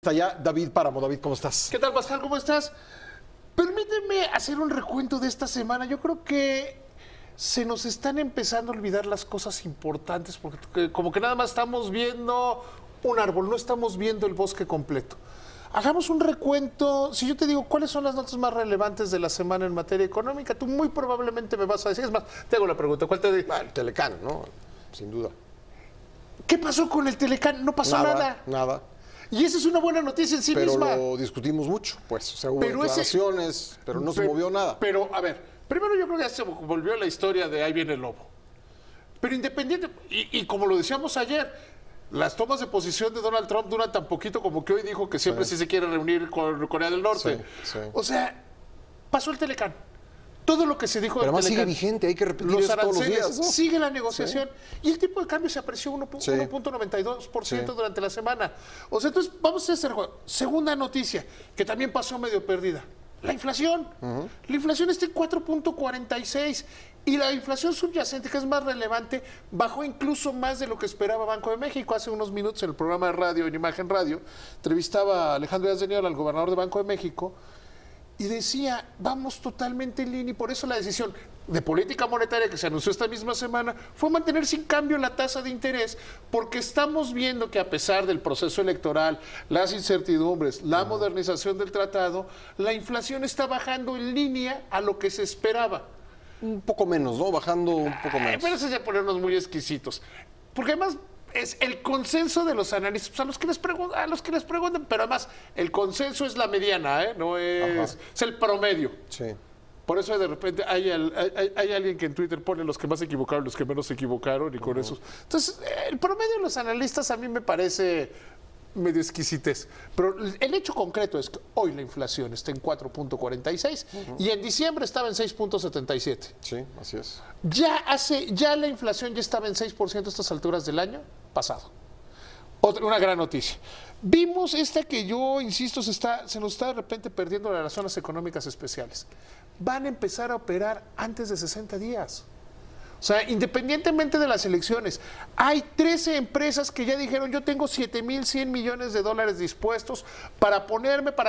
Está ya David Páramo. David, ¿cómo estás? ¿Qué tal, Pascal? ¿Cómo estás? Permíteme hacer un recuento de esta semana. Yo creo que se nos están empezando a olvidar las cosas importantes porque como que nada más estamos viendo un árbol, no estamos viendo el bosque completo. Hagamos un recuento. Si yo te digo cuáles son las notas más relevantes de la semana en materia económica, tú muy probablemente me vas a decir. Es más, te hago la pregunta. ¿Cuál te digo? El Telecán, ¿no? Sin duda. ¿Qué pasó con el Telecán? No pasó nada. Nada. Y esa es una buena noticia en sí misma. Pero lo discutimos mucho, pues. O sea, hubo declaraciones, pero no se movió nada. Pero, a ver, primero yo creo que ya se volvió la historia de ahí viene el lobo. Pero independiente, y como lo decíamos ayer, las tomas de posición de Donald Trump duran tan poquito como que hoy dijo que siempre sí se quiere reunir con Corea del Norte. Sí. O sea, pasó el Telecán. Todo lo que se dijo pero del además Telecán. Sigue vigente, hay que repetir Los eso todos los aranceles, días, ¿no? sigue la negociación. Y el tipo de cambio se apreció 1.92% durante la semana. O sea, entonces vamos a hacer segunda noticia, que también pasó medio perdida. La inflación. La inflación está en 4.46 y la inflación subyacente, que es más relevante, bajó incluso más de lo que esperaba Banco de México. Hace unos minutos en el programa de radio, en Imagen Radio, entrevistaba a Alejandro Díaz de Niebla, al gobernador de Banco de México, y decía, vamos totalmente en línea, y por eso la decisión de política monetaria que se anunció esta misma semana fue mantener sin cambio la tasa de interés, porque estamos viendo que a pesar del proceso electoral, las incertidumbres, la modernización del tratado, la inflación está bajando en línea a lo que se esperaba. Un poco menos, ¿no? Bajando un poco menos. Pero eso es ya ponernos muy exquisitos. Porque además es el consenso de los analistas, pues a los que les preguntan, pero además el consenso es la mediana, no es el promedio. Sí. Por eso de repente hay alguien que en Twitter pone los que más se equivocaron, los que menos se equivocaron, y con eso. Entonces, el promedio de los analistas a mí me parece medio exquisitez. Pero el hecho concreto es que hoy la inflación está en 4.46 y en diciembre estaba en 6.77. Sí, así es. Ya la inflación ya estaba en 6% a estas alturas del año pasado. Una gran noticia. Vimos esta que yo insisto, se nos está de repente perdiendo las zonas económicas especiales. Van a empezar a operar antes de 60 días. O sea, independientemente de las elecciones, hay 13 empresas que ya dijeron, yo tengo 7,100 millones de dólares dispuestos para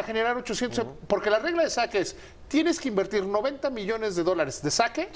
generar 800, porque la regla de saque es, tienes que invertir 90 millones de dólares de saque,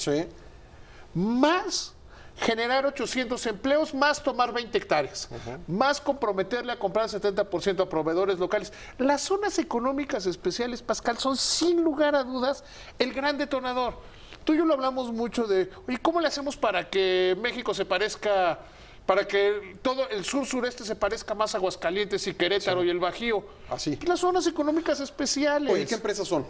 más generar 800 empleos, más tomar 20 hectáreas, más comprometerle a comprar 70% a proveedores locales. Las zonas económicas especiales, Pascal, son sin lugar a dudas el gran detonador. Tú y yo lo hablamos mucho de, oye, ¿cómo le hacemos para que México se parezca, para que todo el sur-sureste se parezca más a Aguascalientes y Querétaro y el Bajío? Así. Y las zonas económicas especiales. Oye, ¿qué empresas son?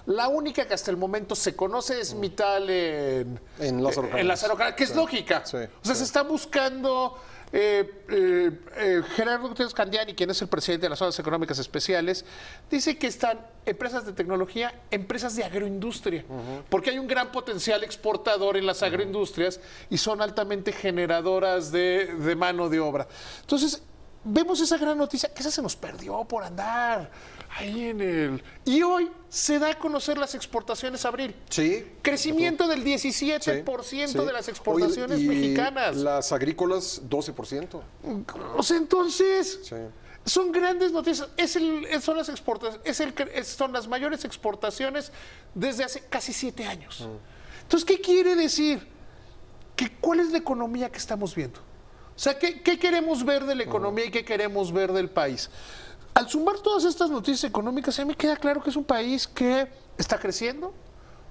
La única que hasta el momento se conoce es Mittal en Lázaro Cárdenas, que es lógica. Sí, o sea, se está buscando Gerardo Gutiérrez Candiani, quien es el presidente de las zonas económicas especiales, dice que están empresas de tecnología, empresas de agroindustria, porque hay un gran potencial exportador en las agroindustrias y son altamente generadoras de mano de obra. Entonces, vemos esa gran noticia, que esa se nos perdió por andar ahí en el... Y hoy se da a conocer las exportaciones abril. Sí. Crecimiento del 17% de las exportaciones mexicanas. Las agrícolas, 12%. O sea, entonces... Son grandes noticias. Son las mayores exportaciones desde hace casi 7 años. Entonces, ¿qué quiere decir? ¿Cuál es la economía que estamos viendo? O sea, ¿qué queremos ver de la economía y qué queremos ver del país? Al sumar todas estas noticias económicas, a mí me queda claro que es un país que está creciendo.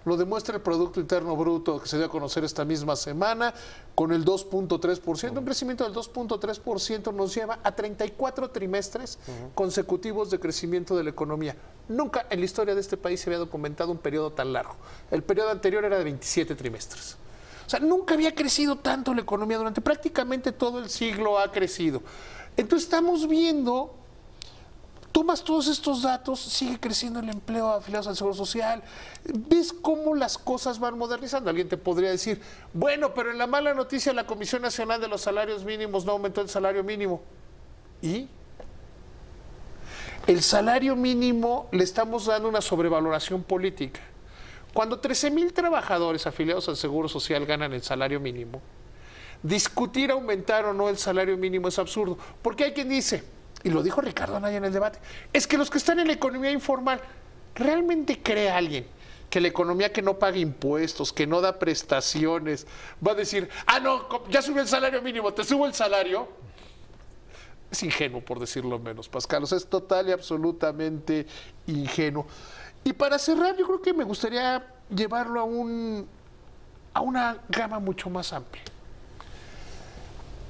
Lo demuestra el Producto Interno Bruto que se dio a conocer esta misma semana, con el 2.3%. Un crecimiento del 2.3% nos lleva a 34 trimestres consecutivos de crecimiento de la economía. Nunca en la historia de este país se había documentado un periodo tan largo. El periodo anterior era de 27 trimestres. O sea, nunca había crecido tanto la economía, durante prácticamente todo el siglo ha crecido. Entonces estamos viendo, tomas todos estos datos, sigue creciendo el empleo afiliados al Seguro Social, ves cómo las cosas van modernizando. Alguien te podría decir, bueno, pero en la mala noticia la Comisión Nacional de los Salarios Mínimos no aumentó el salario mínimo. ¿Y? El salario mínimo le estamos dando una sobrevaloración política. Cuando 13,000 trabajadores afiliados al Seguro Social ganan el salario mínimo, discutir aumentar o no el salario mínimo es absurdo. Porque hay quien dice, y lo dijo Ricardo Anaya en el debate, es que los que están en la economía informal, ¿realmente cree alguien que la economía que no paga impuestos, que no da prestaciones, va a decir, no, ya subió el salario mínimo, te subo el salario? Es ingenuo, por decirlo menos, Pascal. O sea, es total y absolutamente ingenuo. Y para cerrar, yo creo que me gustaría llevarlo a una gama mucho más amplia.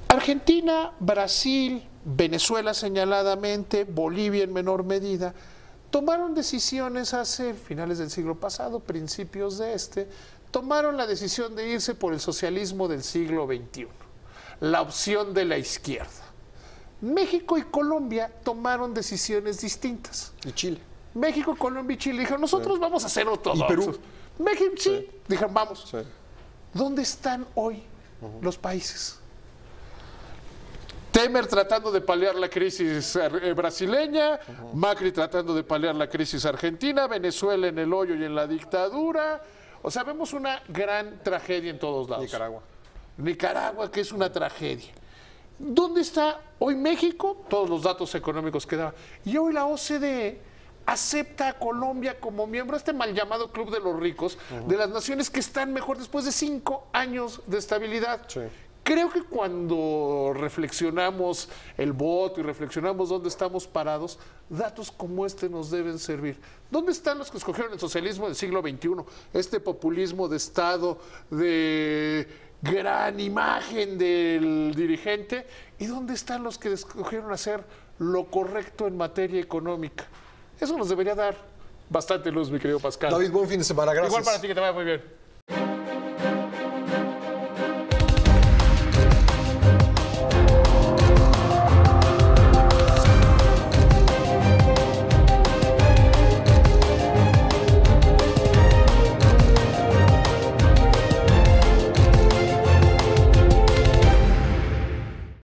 Argentina, Brasil, Venezuela señaladamente, Bolivia en menor medida, tomaron decisiones hace finales del siglo pasado, principios de tomaron la decisión de irse por el socialismo del siglo XXI, la opción de la izquierda. México y Colombia tomaron decisiones distintas. Y Chile. México, Colombia y Chile dijeron, nosotros vamos a ser ortodoxos. ¿Y Perú? México, sí. Dijeron, vamos. Sí. ¿Dónde están hoy los países? Temer tratando de paliar la crisis brasileña, Macri tratando de paliar la crisis argentina, Venezuela en el hoyo y en la dictadura. O sea, vemos una gran tragedia en todos lados. Nicaragua, que es una tragedia. ¿Dónde está hoy México? Todos los datos económicos que daba. Y hoy la OCDE acepta a Colombia como miembro, mal llamado Club de los Ricos, de las naciones que están mejor después de 5 años de estabilidad. Sí. Creo que cuando reflexionamos el voto y reflexionamos dónde estamos parados, datos como nos deben servir. ¿Dónde están los que escogieron el socialismo del siglo XXI? Este populismo de Estado, de gran imagen del dirigente. ¿Y dónde están los que escogieron hacer lo correcto en materia económica? Eso nos debería dar bastante luz, mi querido Pascal. David, buen fin de semana. Gracias. Igual para ti, que te vaya muy bien.